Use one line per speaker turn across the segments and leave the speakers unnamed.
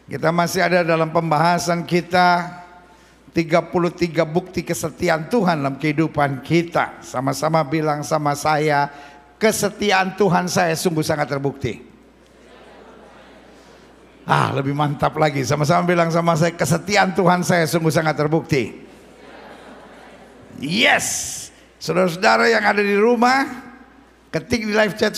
Kita masih ada dalam pembahasan kita 33 bukti kesetiaan Tuhan dalam kehidupan kita. Sama-sama bilang sama saya, kesetiaan Tuhan saya sungguh sangat terbukti. Lebih mantap lagi. Sama-sama bilang sama saya, kesetiaan Tuhan saya sungguh sangat terbukti. Yes. Saudara-saudara yang ada di rumah, ketik di live chat.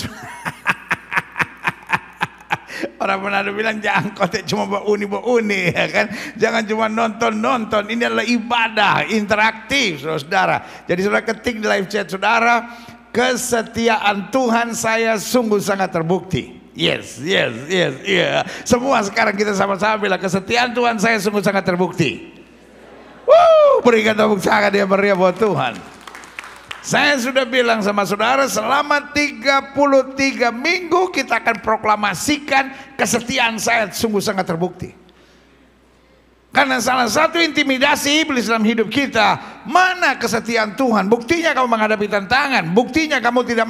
Orang Manado bilang jangan kotek cuma bauni ya kan. Jangan cuma nonton. Ini adalah ibadah interaktif, saudara. Jadi saudara ketik di live chat saudara, kesetiaan Tuhan saya sungguh sangat terbukti. Yes. Semua sekarang kita sama-sama bilang kesetiaan Tuhan saya sungguh sangat terbukti. Berikan tepuk tangan dia meriah buat Tuhan. Saya sudah bilang sama saudara, selama 33 minggu kita akan proklamasikan kesetiaan saya sungguh sangat terbukti. Karena salah satu intimidasi iblis dalam hidup kita, mana kesetiaan Tuhan? Buktinya kamu menghadapi tantangan, buktinya kamu tidak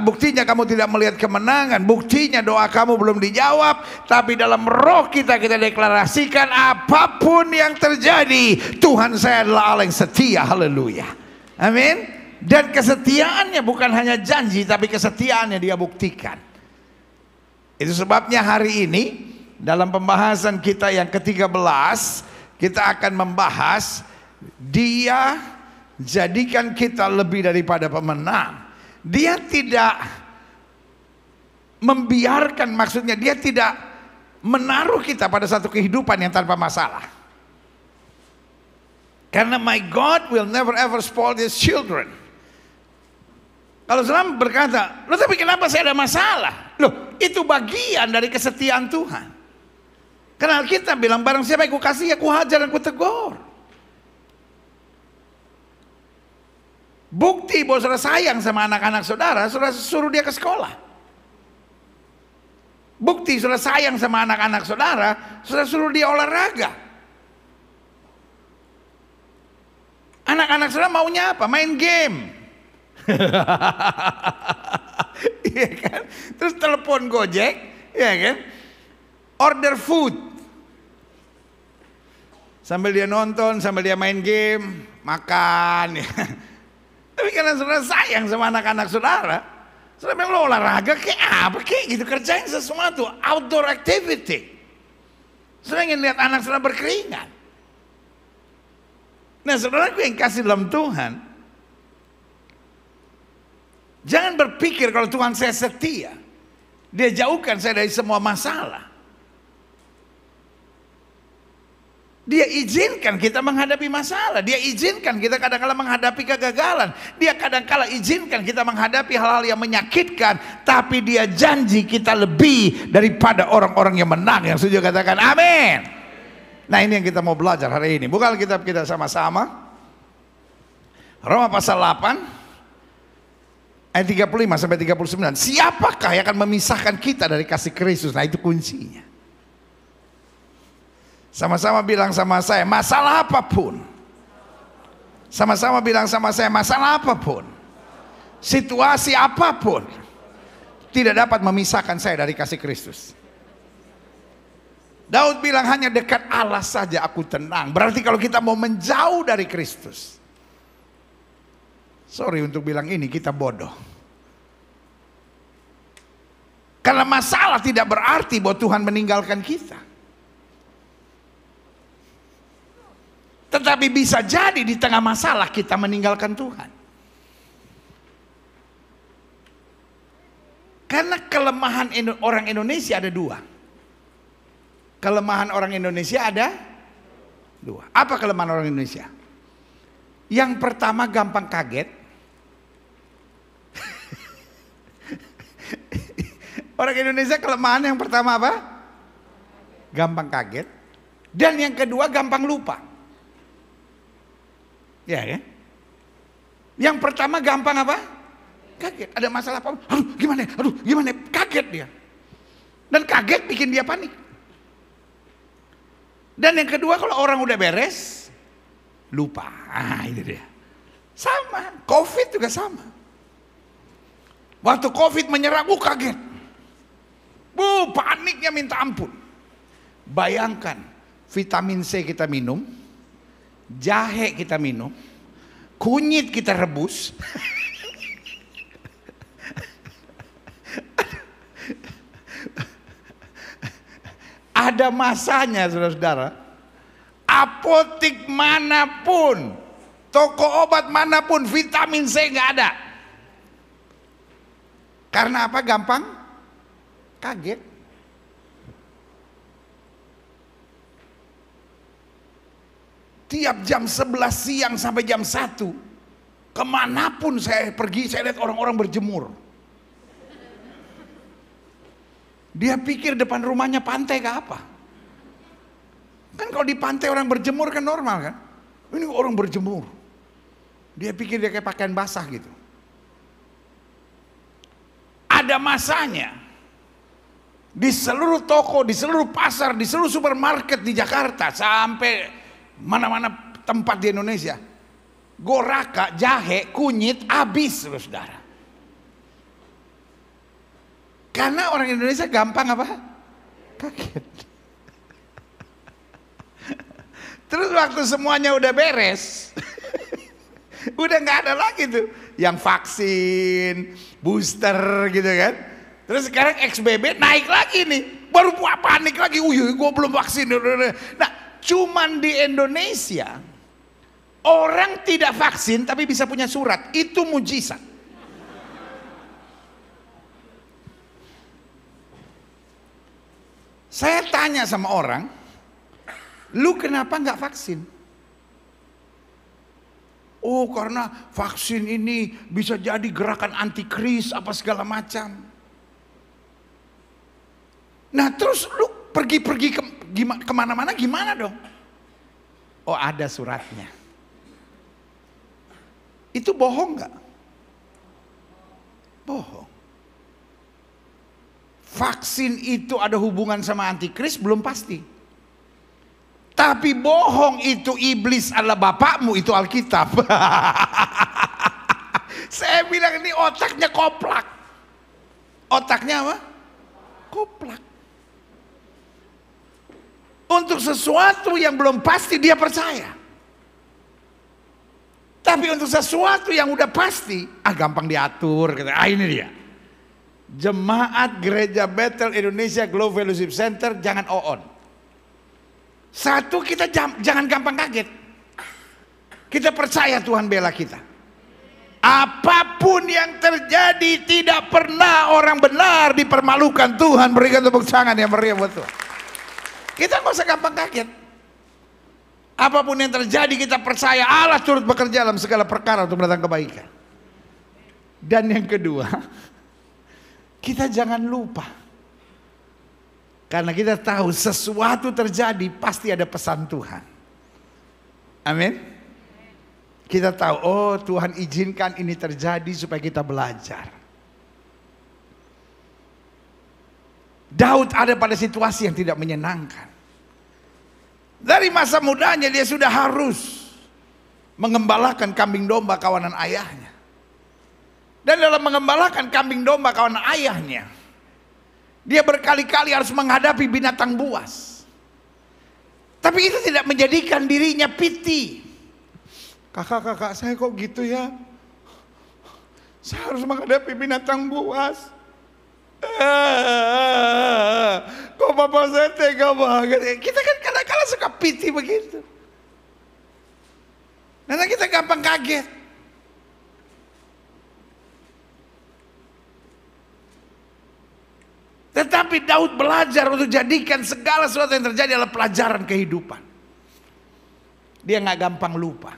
buktinya kamu tidak melihat kemenangan, buktinya doa kamu belum dijawab. Tapi dalam roh kita deklarasikan apapun yang terjadi, Tuhan saya adalah Allah yang setia. Haleluya. Amin. Dan kesetiaannya bukan hanya janji, tapi kesetiaannya dia buktikan. Itu sebabnya hari ini dalam pembahasan kita yang ke-13 kita akan membahas dia jadikan kita lebih daripada pemenang. Dia tidak membiarkan, maksudnya dia tidak menaruh kita pada satu kehidupan yang tanpa masalah. Karena my God will never ever spoil his children. Kalau saudara berkata, loh tapi kenapa saya ada masalah? Loh itu bagian dari kesetiaan Tuhan. Karena kita bilang barang siapa yang ku kasih, aku hajar dan ku tegur. Bukti bahwa saudara sayang sama anak-anak saudara, saudara suruh dia ke sekolah. Bukti saudara sayang sama anak-anak saudara, saudara suruh dia olahraga. Anak-anak saudara maunya apa? Main game. Iya kan? Terus telepon Gojek, ya kan? Order food. Sambil dia nonton, sambil dia main game, makan ya. Tapi karena saudara sayang sama anak-anak saudara, saudara bilang lo olahraga kayak apa kayak gitu, kerjain sesuatu, outdoor activity. Saudara ingin lihat anak saudara berkeringat. Nah saudaraku yang kasih dalam Tuhan, jangan berpikir kalau Tuhan saya setia, dia jauhkan saya dari semua masalah. Dia izinkan kita menghadapi masalah, dia izinkan kita kadang-kala menghadapi kegagalan, dia kadang-kala izinkan kita menghadapi hal-hal yang menyakitkan, tapi dia janji kita lebih daripada orang-orang yang menang. Yang setuju katakan amin. Nah ini yang kita mau belajar hari ini. Buka Alkitab kita sama-sama. Roma pasal 8 ayat 35 sampai 39. Siapakah yang akan memisahkan kita dari kasih Kristus? Nah itu kuncinya. Sama-sama bilang sama saya, masalah apapun. Sama-sama bilang sama saya, masalah apapun, situasi apapun tidak dapat memisahkan saya dari kasih Kristus. Daud bilang hanya dekat Allah saja aku tenang. Berarti kalau kita mau menjauh dari Kristus, sorry untuk bilang ini, kita bodoh. Karena masalah tidak berarti bahwa Tuhan meninggalkan kita. Tetapi bisa jadi di tengah masalah kita meninggalkan Tuhan. Karena kelemahan orang Indonesia ada dua. Kelemahan orang Indonesia ada dua. Apa kelemahan orang Indonesia? Yang pertama gampang kaget. Orang Indonesia kelemahan yang pertama apa? Gampang kaget. Dan yang kedua gampang lupa. Ya kan? Yang pertama gampang apa? Kaget. Ada masalah apa? Aduh gimana? Kaget dia. Dan kaget bikin dia panik. Dan yang kedua kalau orang udah beres, lupa. Itu dia. Sama, COVID juga sama. Waktu COVID menyerang, kaget. Paniknya minta ampun. Bayangkan, vitamin C kita minum, jahe kita minum, kunyit kita rebus. Ada masanya, saudara-saudara. Apotik manapun, toko obat manapun, vitamin C nggak ada. Karena apa? Gampang kaget. Tiap jam 11 siang sampai jam 1, kemanapun saya pergi, saya lihat orang-orang berjemur. Dia pikir depan rumahnya pantai ke apa? Kan kalau di pantai orang berjemur kan normal kan? Ini orang berjemur. Dia pikir dia kayak pakaian basah gitu. Ada masanya. Di seluruh toko, di seluruh pasar, di seluruh supermarket di Jakarta, sampai mana-mana tempat di Indonesia, goraka, jahe, kunyit habis, saudara. Karena orang Indonesia gampang apa? Kaget. Terus waktu semuanya udah beres, udah nggak ada lagi tuh yang vaksin, booster gitu kan. Terus sekarang XBB naik lagi nih, baru panik lagi, gue belum vaksin. Nah, cuman di Indonesia orang tidak vaksin tapi bisa punya surat, itu mujizat. Saya tanya sama orang, lu kenapa nggak vaksin? Oh, karena vaksin ini bisa jadi gerakan antikris apa segala macam. Nah terus lu pergi-pergi kemana-mana gimana dong? Oh, ada suratnya. Itu bohong nggak? Bohong. Vaksin itu ada hubungan sama antikris belum pasti. Tapi bohong itu iblis adalah bapakmu, itu Alkitab. Saya bilang ini otaknya koplak. Otaknya apa? Koplak. Untuk sesuatu yang belum pasti dia percaya. Tapi untuk sesuatu yang udah pasti, gampang diatur. Ini dia. Jemaat Gereja Bethel Indonesia Global Fellowship Center jangan on. Satu, kita jangan gampang kaget. Kita percaya Tuhan bela kita. Apapun yang terjadi, tidak pernah orang benar dipermalukan. Tuhan berikan tepuk tangan yang meriah buat Tuhan. Kita nggak usah gampang kaget. Apapun yang terjadi, kita percaya Allah turut bekerja dalam segala perkara untuk mendatangkan kebaikan. Dan yang kedua, kita jangan lupa. Karena kita tahu sesuatu terjadi pasti ada pesan Tuhan. Amin. Kita tahu, oh Tuhan izinkan ini terjadi supaya kita belajar. Daud ada pada situasi yang tidak menyenangkan. Dari masa mudanya dia sudah harus mengembalakan kambing domba kawanan ayahnya. Dan dalam mengembalakan kambing domba kawanan ayahnya, dia berkali-kali harus menghadapi binatang buas. Tapi itu tidak menjadikan dirinya piti. Kakak-kakak saya kok gitu ya? Saya harus menghadapi binatang buas. Kok bapak saya tega banget. Kita kan kadang-kadang suka piti begitu. Karena kita gampang kaget. Tetapi Daud belajar untuk jadikan segala sesuatu yang terjadi adalah pelajaran kehidupan. Dia nggak gampang lupa.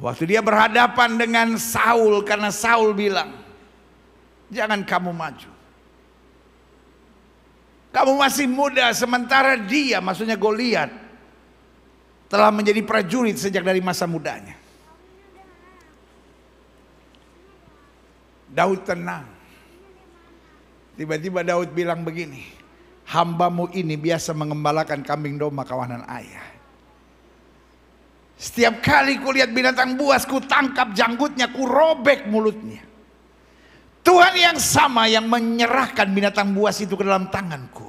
Waktu dia berhadapan dengan Saul, karena Saul bilang, jangan kamu maju. Kamu masih muda, sementara dia, maksudnya Goliat, telah menjadi prajurit sejak dari masa mudanya. Daud tenang. Tiba-tiba Daud bilang begini, hambamu ini biasa mengembalakan kambing domba kawanan ayah. Setiap kali ku lihat binatang buas, ku tangkap janggutnya, ku robek mulutnya. Tuhan yang sama yang menyerahkan binatang buas itu ke dalam tanganku.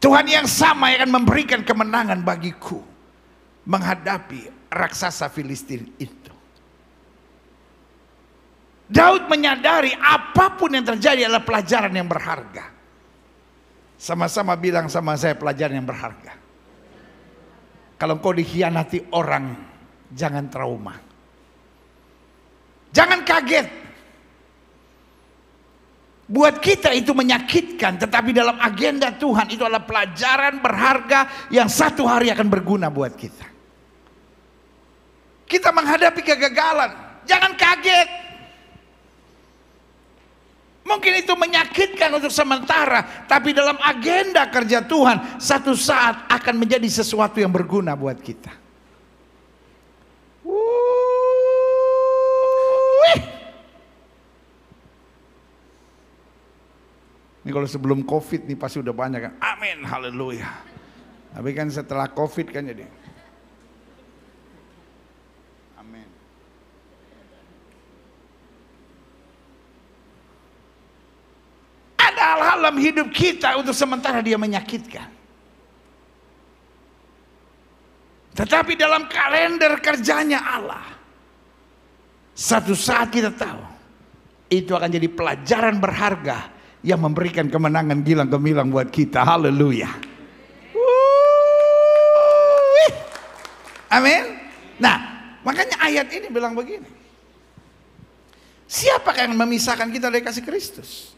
Tuhan yang sama yang akan memberikan kemenangan bagiku menghadapi raksasa Filistin itu. Daud menyadari apapun yang terjadi adalah pelajaran yang berharga. Sama-sama bilang sama saya, pelajaran yang berharga. Kalau kau dikhianati orang, jangan trauma. Jangan kaget. Buat kita itu menyakitkan, tetapi dalam agenda Tuhan itu adalah pelajaran berharga yang satu hari akan berguna buat kita. Kita menghadapi kegagalan, jangan kaget. Mungkin itu menyakitkan untuk sementara, tapi dalam agenda kerja Tuhan satu saat akan menjadi sesuatu yang berguna buat kita. Ini kalau sebelum COVID nih pasti udah banyak kan. Amin, haleluya. Tapi kan setelah COVID kan jadi. Amin. Ada hal-hal dalam hidup kita untuk sementara dia menyakitkan. Tetapi dalam kalender kerjanya Allah, satu saat kita tahu itu akan jadi pelajaran berharga yang memberikan kemenangan gilang gemilang buat kita. Haleluya. Amin. Nah, makanya ayat ini bilang begini. Siapakah yang memisahkan kita dari kasih Kristus?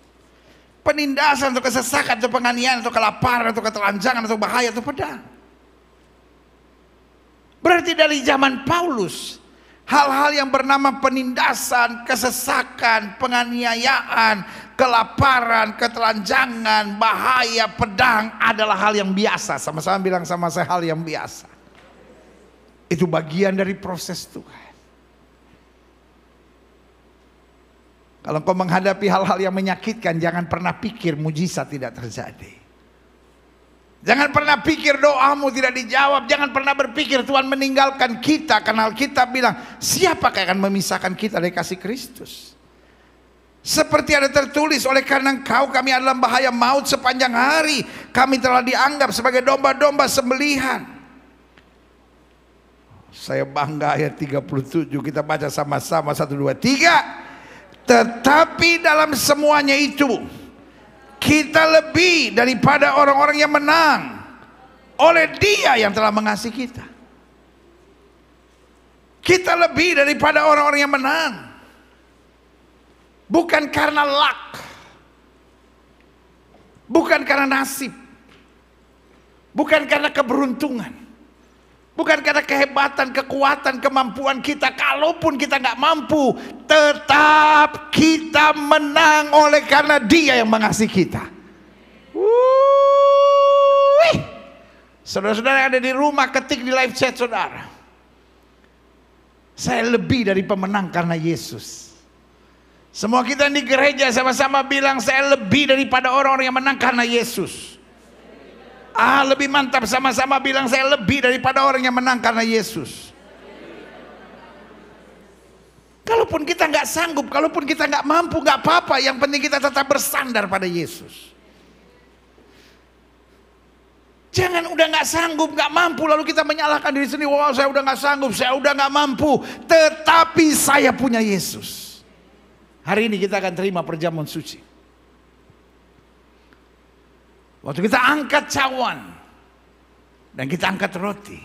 Penindasan atau kesesakan atau penganiayaan atau kelaparan atau ketelanjangan atau bahaya atau pedang. Berarti dari zaman Paulus, hal-hal yang bernama penindasan, kesesakan, penganiayaan, kelaparan, ketelanjangan, bahaya, pedang adalah hal yang biasa. Sama-sama bilang sama saya, hal yang biasa. Itu bagian dari proses Tuhan. Kalau kau menghadapi hal-hal yang menyakitkan, jangan pernah pikir mujizat tidak terjadi. Jangan pernah pikir doamu tidak dijawab. Jangan pernah berpikir Tuhan meninggalkan kita. Karena Alkitab bilang, siapakah yang akan memisahkan kita dari kasih Kristus? Seperti ada tertulis, oleh karena Engkau kami adalah bahaya maut sepanjang hari. Kami telah dianggap sebagai domba-domba sembelihan. Saya bangga ayat 37. Kita baca sama-sama 1, 2, 3. Tetapi dalam semuanya itu kita lebih daripada orang-orang yang menang oleh Dia yang telah mengasihi kita. Kita lebih daripada orang-orang yang menang. Bukan karena luck, bukan karena nasib, bukan karena keberuntungan, bukan karena kehebatan, kekuatan, kemampuan kita. Kalaupun kita nggak mampu, tetap kita menang oleh karena Dia yang mengasihi kita. Saudara-saudara yang ada di rumah, ketik di live chat saudara, saya lebih dari pemenang karena Yesus. Semua kita di gereja sama-sama bilang, saya lebih daripada orang-orang yang menang karena Yesus. Lebih mantap, sama-sama bilang, saya lebih daripada orang yang menang karena Yesus. Kalaupun kita nggak sanggup, kalaupun kita nggak mampu, nggak apa-apa. Yang penting kita tetap bersandar pada Yesus. Jangan udah nggak sanggup, nggak mampu, lalu kita menyalahkan diri sendiri. Wah, saya udah nggak sanggup, saya udah nggak mampu. Tetapi saya punya Yesus. Hari ini kita akan terima perjamuan suci. Waktu kita angkat cawan dan kita angkat roti,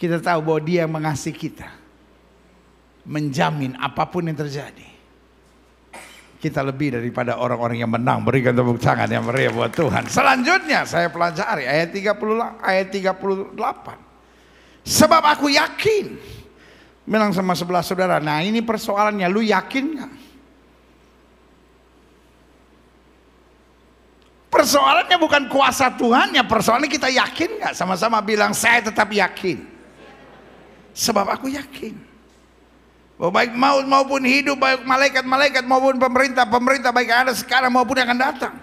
kita tahu bahwa Dia yang mengasihi kita, menjamin apapun yang terjadi, kita lebih daripada orang-orang yang menang. Berikan tepuk tangan yang meriah buat Tuhan. Selanjutnya saya pelajari ayat 38. Sebab aku yakin, bilang sama sebelah saudara, nah ini persoalannya, lu yakin gak? Persoalannya bukan kuasa Tuhannya, persoalannya kita yakin gak? Sama-sama bilang, saya tetap yakin. Sebab aku yakin bahwa baik maut maupun hidup, baik malaikat-malaikat maupun pemerintah-pemerintah, baik yang ada sekarang maupun yang akan datang,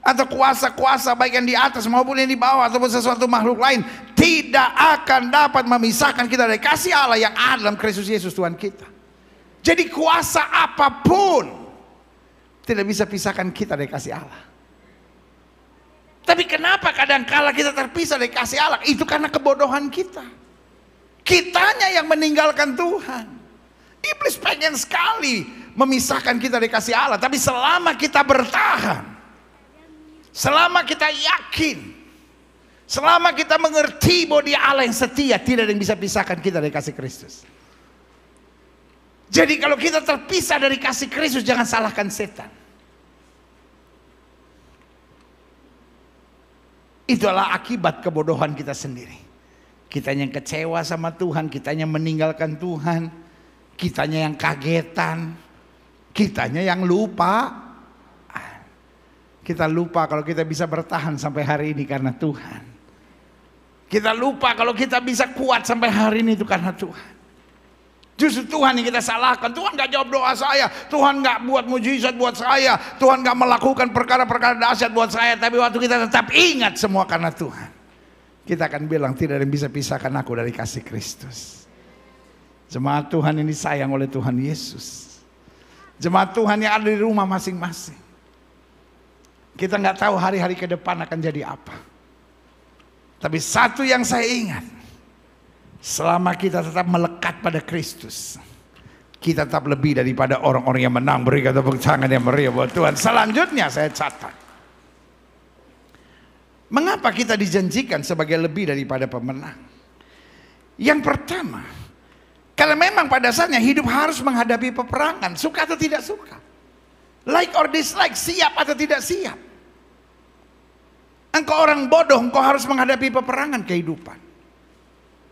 atau kuasa-kuasa baik yang di atas maupun yang di bawah, ataupun sesuatu makhluk lain, tidak akan dapat memisahkan kita dari kasih Allah yang ada dalam Kristus Yesus Tuhan kita. Jadi kuasa apapun tidak bisa pisahkan kita dari kasih Allah. Tapi kenapa kadangkala kita terpisah dari kasih Allah? Itu karena kebodohan kita. Kitanya yang meninggalkan Tuhan. Iblis pengen sekali memisahkan kita dari kasih Allah. Tapi selama kita bertahan, selama kita yakin, selama kita mengerti bahwa Dia Allah yang setia, tidak ada yang bisa pisahkan kita dari kasih Kristus. Jadi kalau kita terpisah dari kasih Kristus, jangan salahkan setan. Itulah akibat kebodohan kita sendiri. Kitanya yang kecewa sama Tuhan, kitanya meninggalkan Tuhan, kitanya yang kagetan, kitanya yang lupa. Kita lupa kalau kita bisa bertahan sampai hari ini karena Tuhan. Kita lupa kalau kita bisa kuat sampai hari ini itu karena Tuhan. Justru Tuhan yang kita salahkan. Tuhan gak jawab doa saya, Tuhan gak buat mujizat buat saya, Tuhan gak melakukan perkara-perkara dahsyat buat saya. Tapi waktu kita tetap ingat semua karena Tuhan, kita akan bilang tidak ada yang bisa pisahkan aku dari kasih Kristus. Jemaat Tuhan ini disayang oleh Tuhan Yesus. Jemaat Tuhan yang ada di rumah masing-masing, kita gak tahu hari-hari ke depan akan jadi apa. Tapi satu yang saya ingat, selama kita tetap melekat pada Kristus, kita tetap lebih daripada orang-orang yang menang. Berikan tepuk tangan yang meriah buat Tuhan. Selanjutnya saya catat, mengapa kita dijanjikan sebagai lebih daripada pemenang? Yang pertama, karena memang pada dasarnya hidup harus menghadapi peperangan, suka atau tidak suka, like or dislike, siap atau tidak siap. Engkau orang bodoh, engkau harus menghadapi peperangan kehidupan.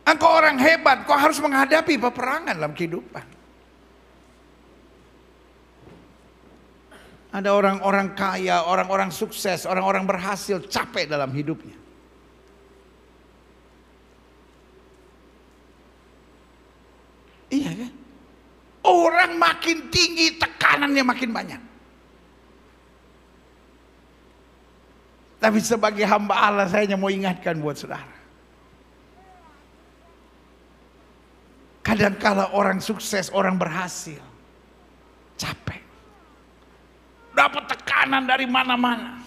Engkau orang hebat, kau harus menghadapi peperangan dalam kehidupan. Ada orang-orang kaya, orang-orang sukses, orang-orang berhasil, capek dalam hidupnya. Iya kan? Orang makin tinggi, tekanannya makin banyak. Tapi sebagai hamba Allah, saya hanya mau ingatkan buat saudara, kadangkala orang sukses, orang berhasil, capek, dapat tekanan dari mana-mana.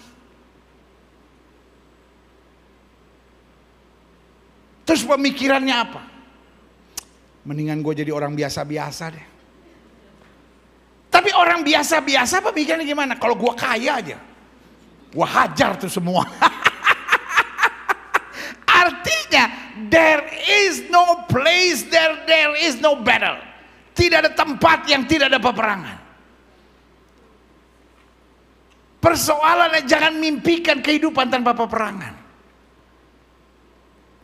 Terus pemikirannya apa? Mendingan gue jadi orang biasa-biasa deh. Tapi orang biasa-biasa pemikirannya gimana? Kalau gue kaya aja, gue hajar tuh semua. Artinya, there is no place, there is no battle. Tidak ada tempat yang tidak ada peperangan. Persoalannya jangan mimpikan kehidupan tanpa peperangan.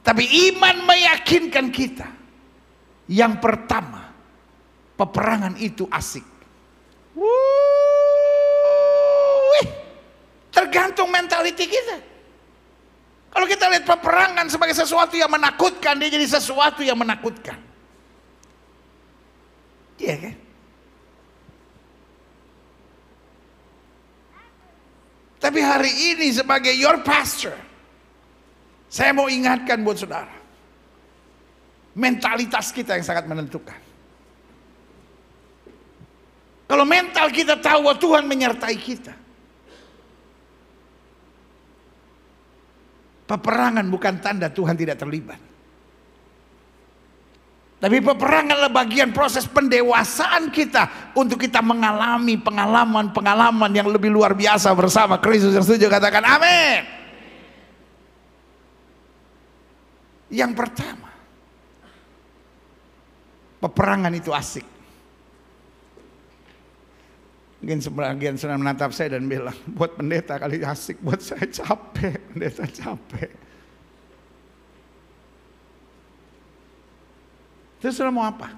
Tapi iman meyakinkan kita, yang pertama, peperangan itu asik. Tergantung mentality kita. Kalau kita lihat peperangan sebagai sesuatu yang menakutkan, dia jadi sesuatu yang menakutkan. Iya kan? Tapi hari ini sebagai your pastor, saya mau ingatkan buat saudara, mentalitas kita yang sangat menentukan. Kalau mental kita tahu bahwa Tuhan menyertai kita, peperangan bukan tanda Tuhan tidak terlibat. Tapi peperangan adalah bagian proses pendewasaan kita untuk kita mengalami pengalaman-pengalaman yang lebih luar biasa bersama Kristus. Yang setuju katakan amin. Yang pertama, peperangan itu asik. Mungkin sebagian sudah menatap saya dan bilang, buat pendeta kali asik, buat saya capek, pendeta capek. Terus sudah mau apa?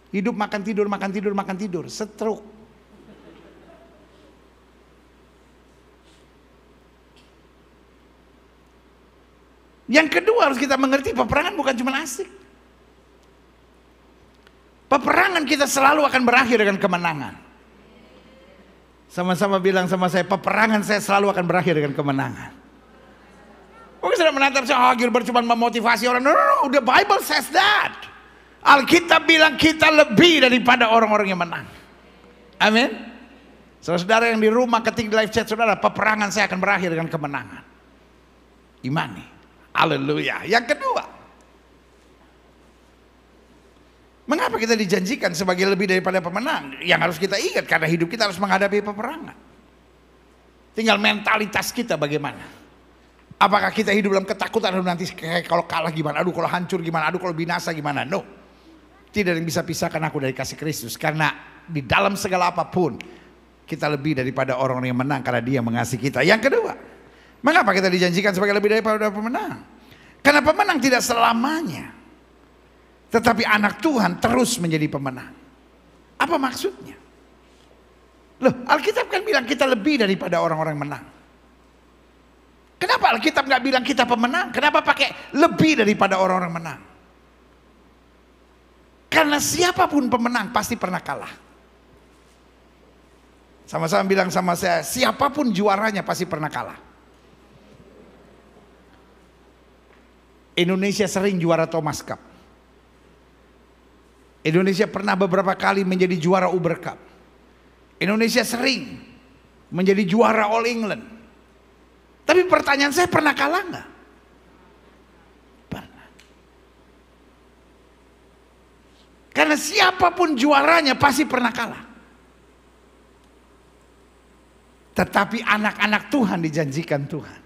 Hidup makan tidur, makan tidur, makan tidur, stroke. Yang kedua harus kita mengerti, peperangan bukan cuma asik. Peperangan kita selalu akan berakhir dengan kemenangan. Sama-sama bilang sama saya, peperangan saya selalu akan berakhir dengan kemenangan. Mungkin sudah menatap saya, Gilbert cuma memotivasi orang. No, the Bible says that. Alkitab bilang kita lebih daripada orang-orang yang menang. Amin. Saudara yang di rumah ketik di live chat saudara, peperangan saya akan berakhir dengan kemenangan. Imani. Haleluya. Yang kedua, mengapa kita dijanjikan sebagai lebih daripada pemenang? Yang harus kita ingat, karena hidup kita harus menghadapi peperangan. Tinggal mentalitas kita bagaimana. Apakah kita hidup dalam ketakutan, aduh nanti kalau kalah gimana, aduh kalau hancur gimana, aduh kalau binasa gimana. No. Tidak ada yang bisa pisahkan aku dari kasih Kristus. Karena di dalam segala apapun kita lebih daripada orang yang menang, karena Dia mengasihi kita. Yang kedua, mengapa kita dijanjikan sebagai lebih daripada pemenang? Karena pemenang tidak selamanya, tetapi anak Tuhan terus menjadi pemenang. Apa maksudnya? Loh, Alkitab kan bilang kita lebih daripada orang-orang menang. Kenapa Alkitab nggak bilang kita pemenang? Kenapa pakai lebih daripada orang-orang menang? Karena siapapun pemenang pasti pernah kalah. Sama-sama bilang sama saya, siapapun juaranya pasti pernah kalah. Indonesia sering juara Thomas Cup. Indonesia pernah beberapa kali menjadi juara Uber Cup. Indonesia sering menjadi juara All England. Tapi pertanyaan saya, pernah kalah nggak? Pernah. Karena siapapun juaranya pasti pernah kalah. Tetapi anak-anak Tuhan dijanjikan Tuhan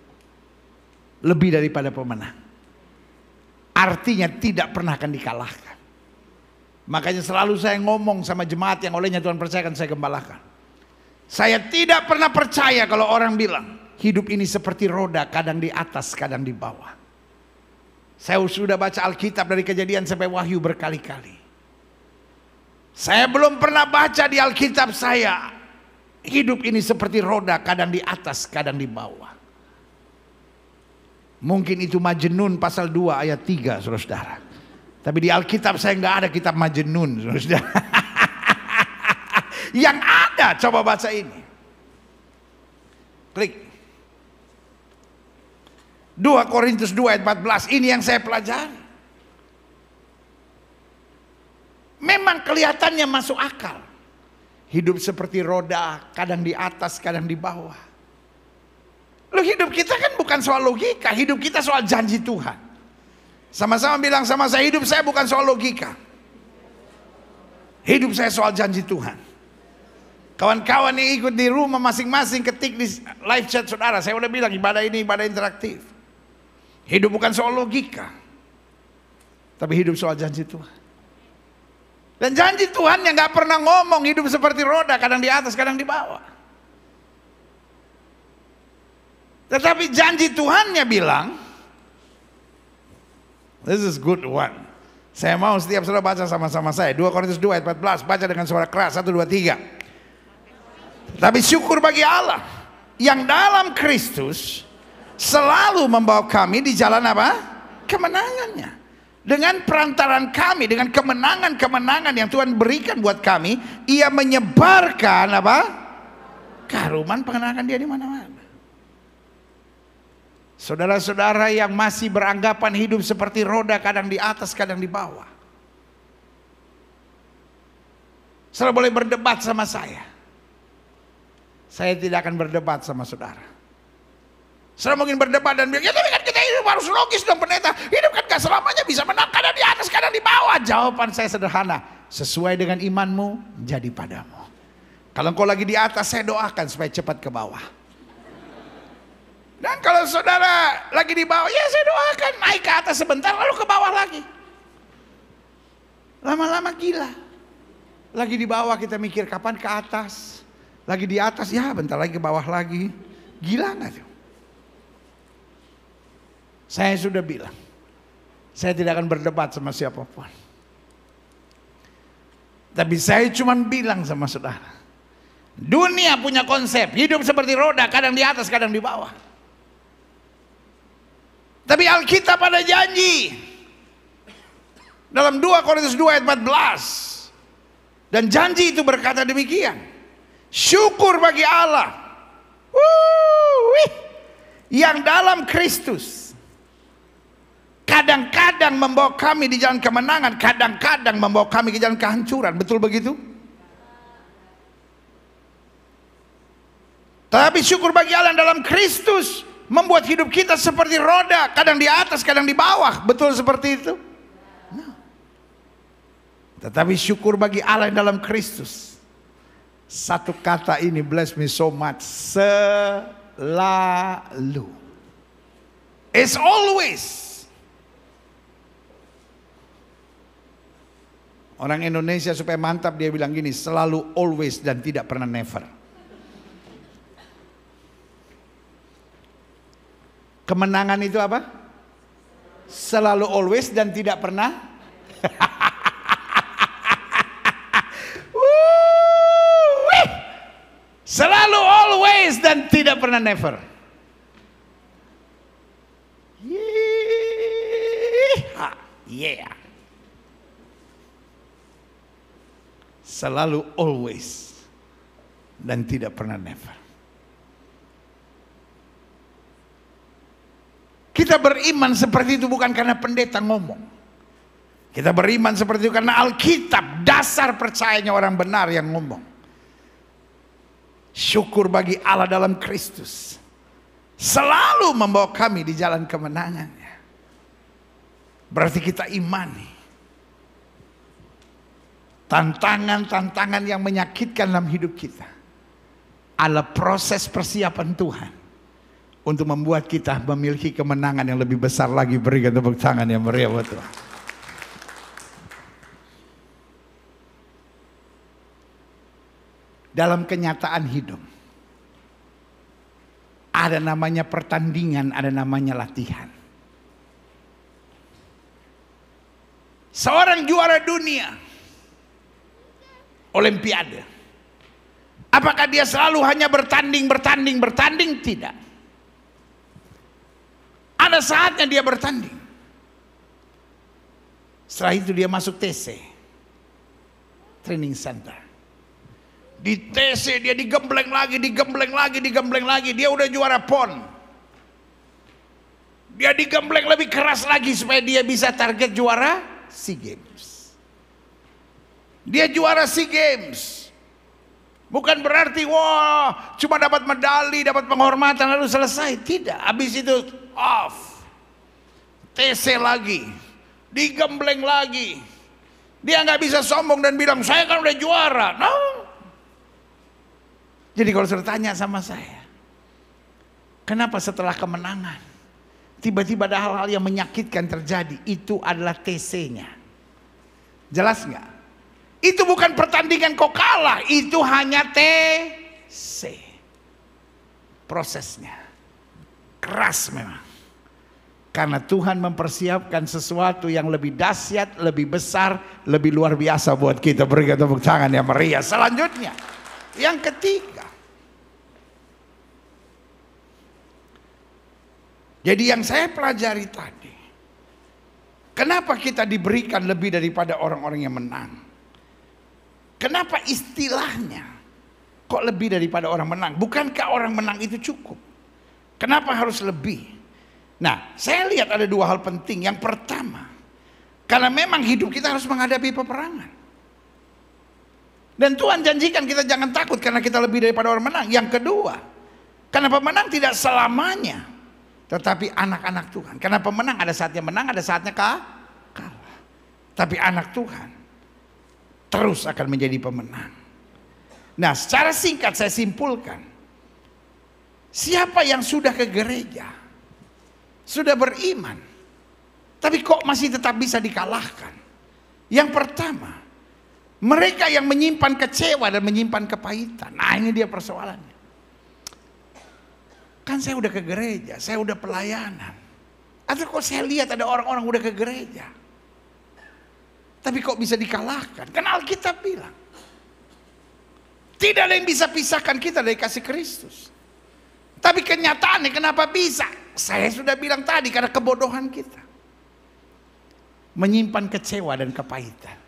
lebih daripada pemenang. Artinya tidak pernah akan dikalahkan. Makanya selalu saya ngomong sama jemaat yang olehnya Tuhan percayakan saya gembalakan. Saya tidak pernah percaya kalau orang bilang hidup ini seperti roda, kadang di atas, kadang di bawah. Saya sudah baca Alkitab dari Kejadian sampai Wahyu berkali-kali. Saya belum pernah baca di Alkitab saya hidup ini seperti roda, kadang di atas, kadang di bawah. Mungkin itu Majnun pasal 2 ayat 3, saudara. Tapi di Alkitab saya nggak ada kitab Majnun, saudara. Yang ada, coba baca ini. Klik. 2 Korintus 2 ayat 14, ini yang saya pelajari. Memang kelihatannya masuk akal. Hidup seperti roda, kadang di atas, kadang di bawah. Loh, hidup kita kan bukan soal logika, hidup kita soal janji Tuhan. Sama-sama bilang sama saya, hidup saya bukan soal logika. Hidup saya soal janji Tuhan. Kawan-kawan yang ikut di rumah masing-masing ketik di live chat saudara, saya udah bilang ibadah ini ibadah interaktif. Hidup bukan soal logika, tapi hidup soal janji Tuhan. Dan janji Tuhan yang gak pernah ngomong hidup seperti roda, kadang di atas, kadang di bawah. Tetapi janji Tuhannya bilang, this is good one. Saya mau setiap saudara baca sama-sama saya. 2 Korintus 2 ayat 14, baca dengan suara keras, 1, 2, 3. Tapi syukur bagi Allah yang dalam Kristus selalu membawa kami di jalan apa? Kemenangannya. Dengan perantaran kami, dengan kemenangan-kemenangan yang Tuhan berikan buat kami, Ia menyebarkan apa? Karuman pengenalan Dia di mana-mana. Saudara-saudara yang masih beranggapan hidup seperti roda, kadang di atas, kadang di bawah, saudara boleh berdebat sama saya. Saya tidak akan berdebat sama saudara. Saudara mungkin berdebat dan bilang, ya tapi kan kita hidup harus logis dong pendeta. Hidup kan gak selamanya bisa menang, kadang di atas, kadang di bawah. Jawaban saya sederhana, sesuai dengan imanmu jadi padamu. Kalau engkau lagi di atas, saya doakan supaya cepat ke bawah. Dan kalau saudara lagi di bawah, ya saya doakan naik ke atas sebentar lalu ke bawah lagi. Lama-lama gila. Lagi di bawah kita mikir kapan ke atas. Lagi di atas, ya bentar lagi ke bawah lagi. Gila nggak tuh? Saya sudah bilang, saya tidak akan berdebat sama siapapun. Tapi saya cuma bilang sama saudara, dunia punya konsep hidup seperti roda, kadang di atas, kadang di bawah. Tapi Alkitab ada janji dalam 2 Korintus 2 ayat 14. Dan janji itu berkata demikian, syukur bagi Allah yang dalam Kristus kadang-kadang membawa kami di jalan kemenangan, kadang-kadang membawa kami ke jalan kehancuran. Betul begitu? Tapi syukur bagi Allah dalam Kristus membuat hidup kita seperti roda, kadang di atas, kadang di bawah. Betul seperti itu? Nah. Tetapi syukur bagi Allah dalam Kristus. Satu kata ini bless me so much. Selalu. It's always. Orang Indonesia supaya mantap dia bilang gini, selalu, always, dan tidak pernah never. Kemenangan itu apa? Selalu, always, dan tidak pernah. Selalu, always, dan tidak pernah never. Yeah. Selalu, always, dan tidak pernah never. Kita beriman seperti itu bukan karena pendeta ngomong. Kita beriman seperti itu karena Alkitab, dasar percayanya orang benar yang ngomong. Syukur bagi Allah dalam Kristus. Selalu membawa kami di jalan kemenangannya. Berarti kita imani. Tantangan-tantangan yang menyakitkan dalam hidup kita adalah proses persiapan Tuhan untuk membuat kita memiliki kemenangan yang lebih besar lagi. Berikan tepuk tangan yang meriah buat Tuhan. Dalam kenyataan hidup ada namanya pertandingan, ada namanya latihan. Seorang juara dunia Olimpiade, apakah dia selalu hanya bertanding? Tidak. Ada saatnya dia bertanding. Setelah itu dia masuk TC, Training Center. Di TC dia digembleng lagi. Dia udah juara PON. Dia digembleng lebih keras lagi supaya dia bisa target juara SEA Games. Dia juara SEA Games. Bukan berarti wah cuma dapat medali, dapat penghormatan lalu selesai. Tidak, habis itu off. TC lagi, digembleng lagi. Dia nggak bisa sombong dan bilang saya kan udah juara. No. Jadi kalau sudah tanya sama saya, kenapa setelah kemenangan tiba-tiba ada hal-hal yang menyakitkan terjadi? Itu adalah TC-nya. Jelas nggak? Itu bukan pertandingan kok kalah, itu hanya TC. Prosesnya keras memang. Karena Tuhan mempersiapkan sesuatu yang lebih dahsyat, lebih besar, lebih luar biasa buat kita. Berikan tepuk tangan yang meriah. Selanjutnya, yang ketiga. Jadi yang saya pelajari tadi, kenapa kita diberikan lebih daripada orang-orang yang menang? Kenapa istilahnya kok lebih daripada orang menang? Bukankah orang menang itu cukup? Kenapa harus lebih? Nah, saya lihat ada dua hal penting. Yang pertama, karena memang hidup kita harus menghadapi peperangan. Dan Tuhan janjikan kita jangan takut karena kita lebih daripada orang menang. Yang kedua, karena pemenang tidak selamanya, tetapi anak-anak Tuhan. Karena pemenang ada saatnya menang, ada saatnya kalah. Tapi anak Tuhan terus akan menjadi pemenang. Nah, secara singkat saya simpulkan, siapa yang sudah ke gereja, sudah beriman, tapi kok masih tetap bisa dikalahkan? Yang pertama, mereka yang menyimpan kecewa dan menyimpan kepahitan. Nah, ini dia persoalannya. Kan saya udah ke gereja, saya udah pelayanan. Atau kok saya lihat ada orang-orang udah ke gereja, tapi kok bisa dikalahkan? Kan Alkitab bilang, tidak ada yang bisa pisahkan kita dari kasih Kristus. Tapi kenyataannya kenapa bisa? Saya sudah bilang tadi, karena kebodohan kita. Menyimpan kecewa dan kepahitan.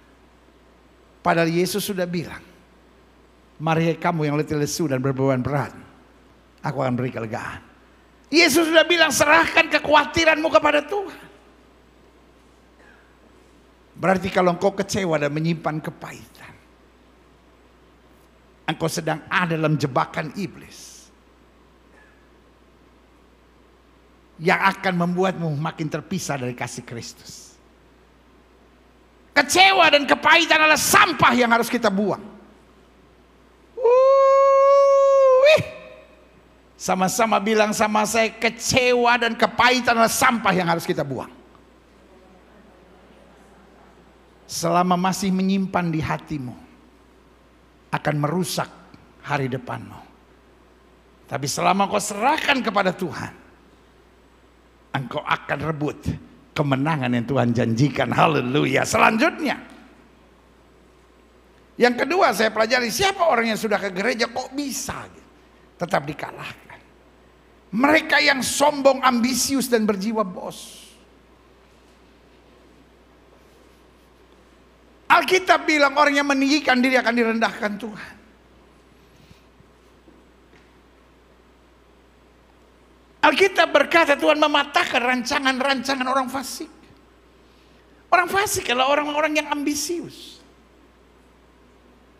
Padahal Yesus sudah bilang, mari kamu yang letih lesu dan berbeban berat, aku akan beri kelegaan. Yesus sudah bilang, serahkan kekhawatiranmu kepada Tuhan. Berarti kalau engkau kecewa dan menyimpan kepahitan, engkau sedang ada dalam jebakan iblis yang akan membuatmu makin terpisah dari kasih Kristus. Kecewa dan kepahitan adalah sampah yang harus kita buang. Sama-sama bilang sama saya, kecewa dan kepahitan adalah sampah yang harus kita buang. Selama masih menyimpan di hatimu, akan merusak hari depanmu. Tapi selama kau serahkan kepada Tuhan, engkau akan rebut kemenangan yang Tuhan janjikan. Haleluya. Selanjutnya, yang kedua saya pelajari, siapa orang yang sudah ke gereja kok bisa tetap dikalahkan? Mereka yang sombong, ambisius, dan berjiwa bos. Alkitab bilang orang yang meninggikan diri akan direndahkan Tuhan. Alkitab berkata Tuhan mematahkan rancangan-rancangan orang fasik. Orang fasik adalah orang-orang yang ambisius,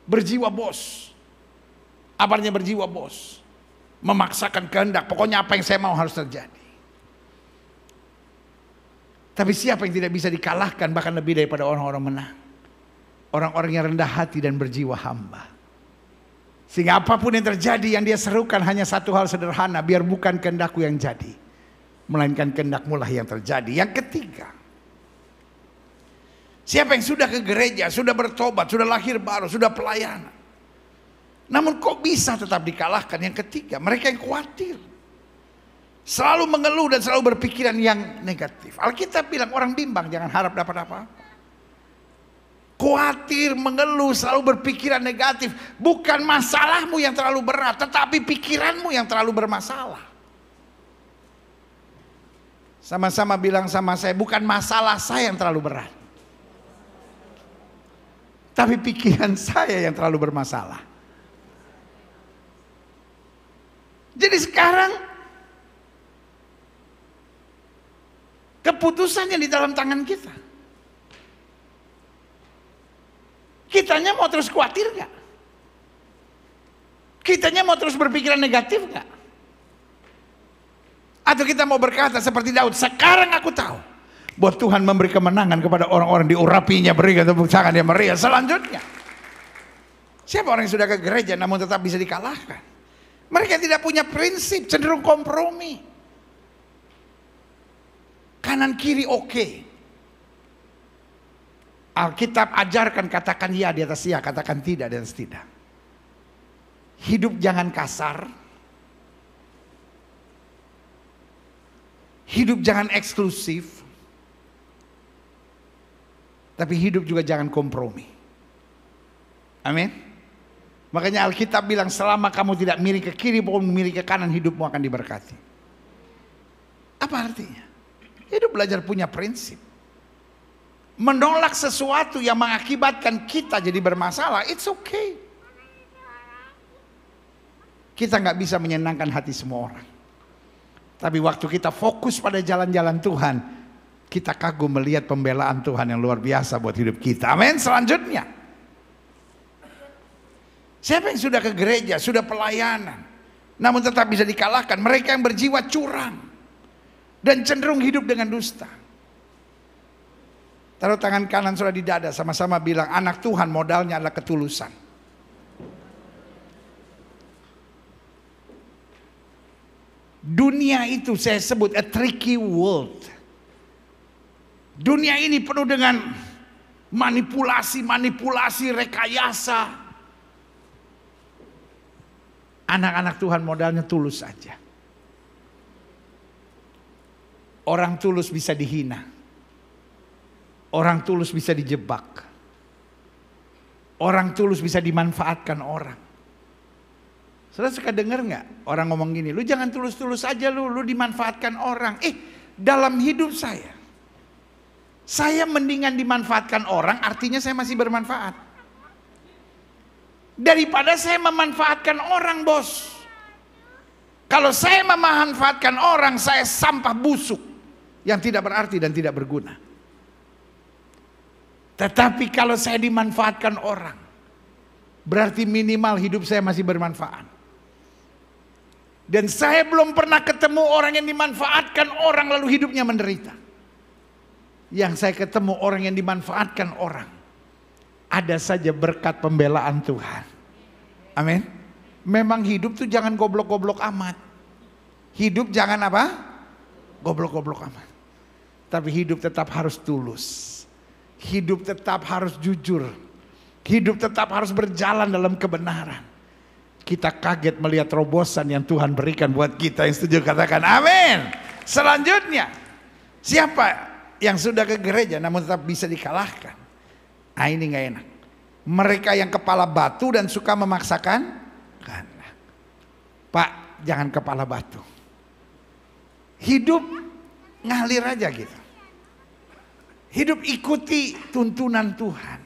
berjiwa bos. Apa artinya berjiwa bos? Memaksakan kehendak, pokoknya apa yang saya mau harus terjadi. Tapi siapa yang tidak bisa dikalahkan, bahkan lebih daripada orang-orang menang? Orang-orang yang rendah hati dan berjiwa hamba. Sehingga apapun yang terjadi, yang dia serukan hanya satu hal sederhana, biar bukan kehendakku yang jadi, melainkan kehendakmu lah yang terjadi. Yang ketiga, siapa yang sudah ke gereja, sudah bertobat, sudah lahir baru, sudah pelayanan, namun kok bisa tetap dikalahkan? Yang ketiga, mereka yang khawatir, selalu mengeluh dan selalu berpikiran yang negatif. Alkitab bilang orang bimbang jangan harap dapat apa-apa. Khawatir, mengeluh, selalu berpikiran negatif. Bukan masalahmu yang terlalu berat, tetapi pikiranmu yang terlalu bermasalah. Sama-sama bilang sama saya, bukan masalah saya yang terlalu berat, tapi pikiran saya yang terlalu bermasalah. Jadi sekarang keputusannya di dalam tangan kita. Kitanya mau terus khawatir gak? Kitanya mau terus berpikiran negatif gak? Atau kita mau berkata seperti Daud, sekarang aku tahu bahwa Tuhan memberi kemenangan kepada orang-orang diurapinya, berikan tepuk tangan yang meriah. Selanjutnya, siapa orang yang sudah ke gereja namun tetap bisa dikalahkan? Mereka tidak punya prinsip, cenderung kompromi. Kanan kiri oke. Alkitab ajarkan katakan ya di atas ya, katakan tidak di atas tidak. Hidup jangan kasar. Hidup jangan eksklusif. Tapi hidup juga jangan kompromi. Amin. Makanya Alkitab bilang selama kamu tidak miring ke kiri maupun miring ke kanan, hidupmu akan diberkati. Apa artinya? Hidup belajar punya prinsip. Menolak sesuatu yang mengakibatkan kita jadi bermasalah, it's okay. Kita nggak bisa menyenangkan hati semua orang. Tapi waktu kita fokus pada jalan-jalan Tuhan, kita kagum melihat pembelaan Tuhan yang luar biasa buat hidup kita. Amin. Selanjutnya, siapa yang sudah ke gereja, sudah pelayanan, namun tetap bisa dikalahkan? Mereka yang berjiwa curang dan cenderung hidup dengan dusta. Taruh tangan kanan saudara di dada, sama-sama bilang, anak Tuhan modalnya adalah ketulusan. Dunia itu saya sebut a tricky world. Dunia ini penuh dengan manipulasi, rekayasa. Anak-anak Tuhan modalnya tulus saja. Orang tulus bisa dihina. Orang tulus bisa dijebak. Orang tulus bisa dimanfaatkan orang. Saudara suka dengar nggak orang ngomong gini, lu jangan tulus-tulus aja lu dimanfaatkan orang. Dalam hidup saya mendingan dimanfaatkan orang, artinya saya masih bermanfaat, daripada saya memanfaatkan orang, bos. Kalau saya memanfaatkan orang, saya sampah busuk yang tidak berarti dan tidak berguna. Tetapi kalau saya dimanfaatkan orang, berarti minimal hidup saya masih bermanfaat. Dan saya belum pernah ketemu orang yang dimanfaatkan orang lalu hidupnya menderita. Yang saya ketemu orang yang dimanfaatkan orang, ada saja berkat pembelaan Tuhan. Amin. Memang hidup tuh jangan goblok-goblok amat. Hidup jangan apa? Goblok-goblok amat. Tapi hidup tetap harus tulus. Hidup tetap harus jujur. Hidup tetap harus berjalan dalam kebenaran. Kita kaget melihat terobosan yang Tuhan berikan buat kita. Yang setuju katakan amin. Selanjutnya, siapa yang sudah ke gereja namun tetap bisa dikalahkan? Ah, ini gak enak. Mereka yang kepala batu dan suka memaksakan kehendak. Pak, jangan kepala batu. Hidup ngalir aja gitu. Hidup ikuti tuntunan Tuhan.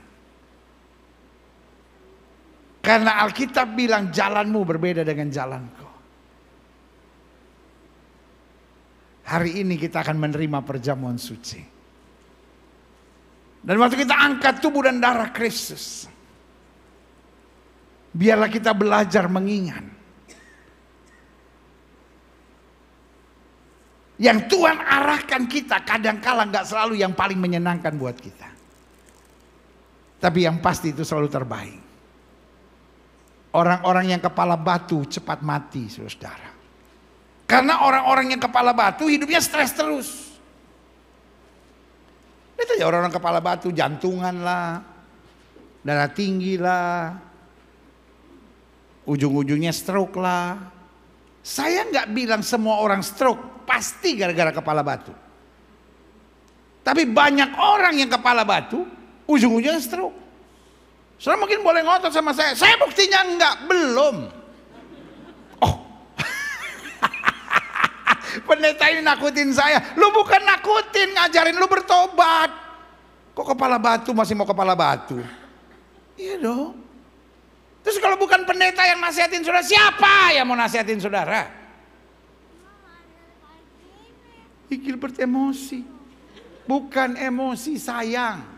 Karena Alkitab bilang jalanmu berbeda dengan jalanku. Hari ini kita akan menerima perjamuan suci. Dan waktu kita angkat tubuh dan darah Kristus, biarlah kita belajar mengingat yang Tuhan arahkan kita kadang-kala gak selalu yang paling menyenangkan buat kita. Tapi yang pasti itu selalu terbaik. Orang-orang yang kepala batu cepat mati, saudara. Karena orang-orang yang kepala batu hidupnya stres terus. Itu ya orang-orang kepala batu, jantungan lah, darah tinggi lah, ujung-ujungnya stroke lah. Saya nggak bilang semua orang stroke pasti gara-gara kepala batu. Tapi banyak orang yang kepala batu, ujung-ujungnya stroke. Saudara mungkin boleh ngotot sama saya buktinya enggak, belum. Oh, pendeta ini nakutin saya. Lu bukan nakutin, ngajarin lu bertobat. Kok kepala batu masih mau kepala batu? Iya dong. Terus kalau bukan pendeta yang nasihatin saudara, siapa yang mau nasihatin saudara? Gilbert emosi. Bukan emosi, sayang.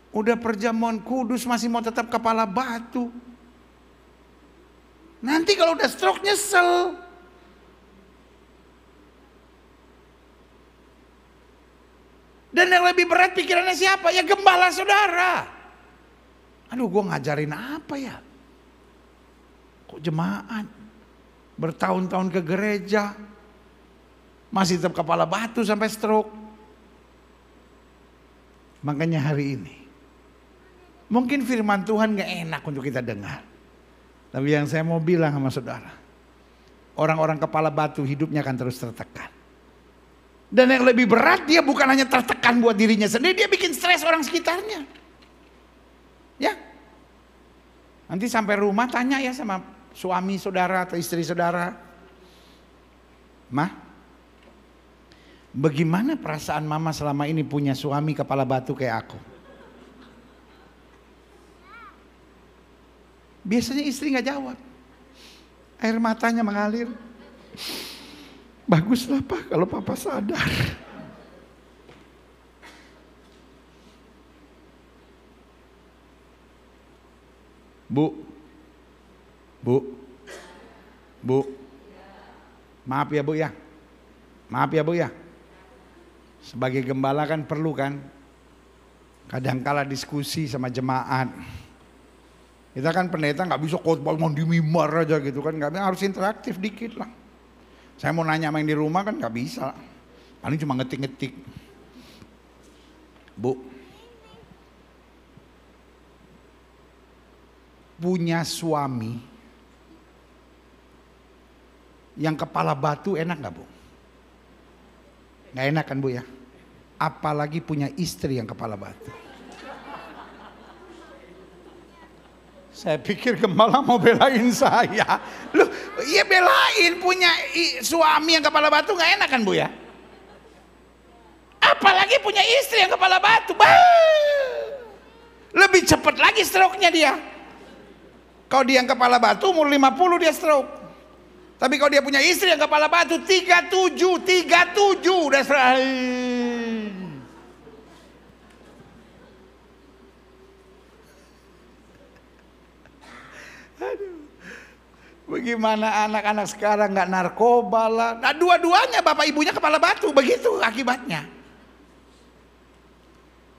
Udah perjamuan kudus masih mau tetap kepala batu. Nanti kalau udah stroke nyesel. Dan yang lebih berat pikirannya siapa? Ya gembala saudara. Aduh, gue ngajarin apa ya? Kok jemaat bertahun-tahun ke gereja masih tetap kepala batu sampai stroke. Makanya hari ini mungkin firman Tuhan gak enak untuk kita dengar. Tapi yang saya mau bilang sama saudara, orang-orang kepala batu hidupnya akan terus tertekan. Dan yang lebih berat, dia bukan hanya tertekan buat dirinya sendiri, dia bikin stres orang sekitarnya. Ya, nanti sampai rumah tanya ya sama suami saudara atau istri saudara, "Mah, bagaimana perasaan mama selama ini punya suami kepala batu kayak aku?" Biasanya istri gak jawab. Air matanya mengalir. Baguslah Pak kalau Papa sadar. Bu, maaf ya Bu ya. Maaf ya Bu ya. Sebagai gembala kan perlu kan kadangkala diskusi sama jemaat. Kita kan pendeta nggak bisa khotbah di mimbar aja gitu kan, nggak, harus interaktif dikit lah. Saya mau nanya sama yang di rumah kan nggak bisa, paling cuma ngetik-ngetik. Bu, punya suami yang kepala batu enak nggak Bu? Nggak enak kan Bu ya? Apalagi punya istri yang kepala batu. Saya pikir gembala mau belain saya. Loh, iya belain, punya suami yang kepala batu gak enak kan Bu ya? Apalagi punya istri yang kepala batu. Lebih cepat lagi stroke-nya dia. Kalau dia yang kepala batu umur 50 dia stroke. Tapi kalau dia punya istri yang kepala batu 37 udah Bagaimana anak-anak sekarang nggak narkoba lah. Nah, dua-duanya bapak ibunya kepala batu, begitu akibatnya.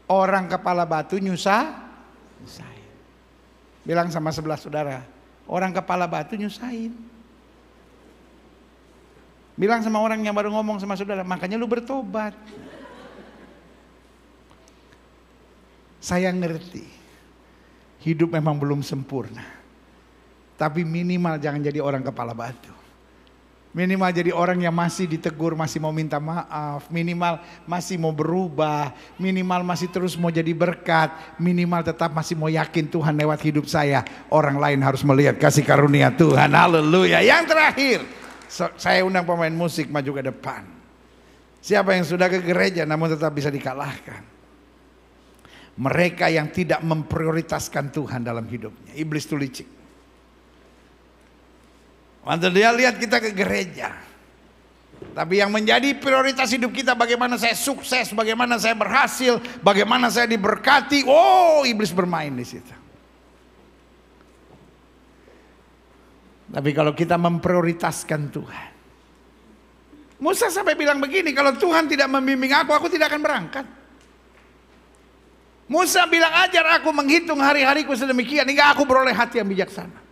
Orang kepala batu nyusahin. Bilang sama sebelah saudara, orang kepala batu nyusahin. Bilang sama orang yang baru ngomong sama saudara, makanya lu bertobat. Saya ngerti, hidup memang belum sempurna. Tapi minimal jangan jadi orang kepala batu. Minimal jadi orang yang masih ditegur, masih mau minta maaf. Minimal masih mau berubah. Minimal masih terus mau jadi berkat. Minimal tetap masih mau yakin Tuhan lewat hidup saya. Orang lain harus melihat kasih karunia Tuhan. Haleluya. Yang terakhir, saya undang pemain musik maju ke depan. Siapa yang sudah ke gereja namun tetap bisa dikalahkan? Mereka yang tidak memprioritaskan Tuhan dalam hidupnya. Iblis itu licik. Waktu dia lihat kita ke gereja, tapi yang menjadi prioritas hidup kita bagaimana saya sukses, bagaimana saya berhasil, bagaimana saya diberkati. Oh, iblis bermain di situ. Tapi kalau kita memprioritaskan Tuhan, Musa sampai bilang begini, kalau Tuhan tidak membimbing aku tidak akan berangkat. Musa bilang, ajar aku menghitung hari-hariku sedemikian hingga aku beroleh hati yang bijaksana.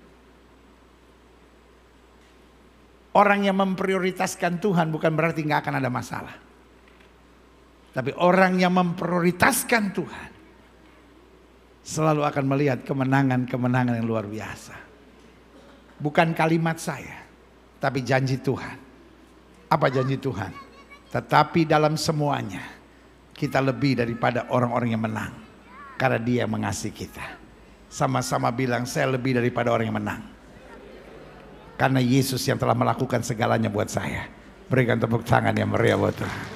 Orang yang memprioritaskan Tuhan bukan berarti nggak akan ada masalah. Tapi orang yang memprioritaskan Tuhan selalu akan melihat kemenangan-kemenangan yang luar biasa. Bukan kalimat saya, tapi janji Tuhan. Apa janji Tuhan? Tetapi dalam semuanya kita lebih daripada orang-orang yang menang. Karena Dia yang mengasihi kita. Sama-sama bilang, saya lebih daripada orang yang menang. Karena Yesus yang telah melakukan segalanya buat saya. Berikan tepuk tangan yang meriah buat Tuhan.